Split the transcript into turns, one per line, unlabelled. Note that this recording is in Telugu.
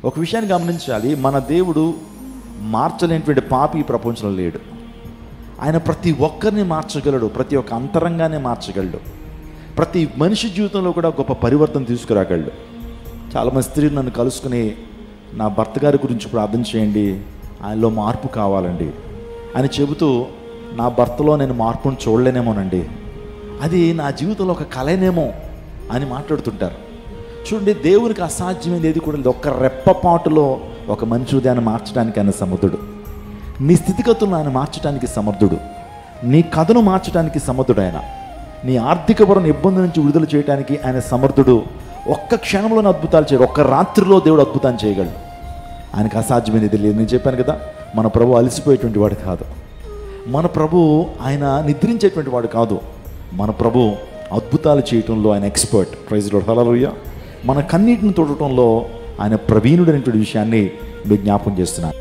ఒక విషయాన్ని గమనించాలి, మన దేవుడు మార్చలేనటువంటి పాపి ఈ ప్రపంచంలో లేడు. ఆయన ప్రతి ఒక్కరిని మార్చగలడు, ప్రతి ఒక్క అంతరంగాన్ని మార్చగలడు, ప్రతి మనిషి జీవితంలో కూడా గొప్ప పరివర్తన తీసుకురాగలడు. చాలామంది స్త్రీలు నన్ను కలుసుకుని, నా భర్త గారి గురించి ప్రార్థన చేయండి, ఆయనలో మార్పు కావాలండి అని చెబుతూ, నా భర్తలో నేను మార్పును చూడలేనేమోనండి, అది నా జీవితంలో ఒక కళనేమో అని మాట్లాడుతుంటారు. చూడండి, దేవునికి అసాధ్యమైనది ఏది కూడా లేదు. ఒక్క రెప్పపాటులో ఒక మనిషి హృదయాన్ని మార్చడానికి ఆయన సమర్థుడు. నీ స్థితిగతులను ఆయన మార్చడానికి సమర్థుడు. నీ కథను మార్చడానికి సమర్థుడు. ఆయన నీ ఆర్థికపరమైన ఇబ్బంది నుంచి విడుదల చేయడానికి ఆయన సమర్థుడు. ఒక్క క్షణంలోనే అద్భుతాలు చేయడు, ఒక్క రాత్రిలో దేవుడు అద్భుతాన్ని చేయగలడు. ఆయనకు అసాధ్యమైనది లేదు. నేను చెప్పాను కదా, మన ప్రభు అలసిపోయేటువంటి వాడు కాదు, మన ప్రభు ఆయన నిద్రించేటువంటి వాడు కాదు. మన ప్రభు అద్భుతాలు చేయటంలో ఆయన ఎక్స్పర్ట్. ప్రైజ్ లార్డ్, హల్లెలూయా. మన కన్నీటిని తోడటంలో ఆయన ప్రవీణుడైనటువంటి విషయాన్ని మీరు జ్ఞాపకం చేస్తున్నారు.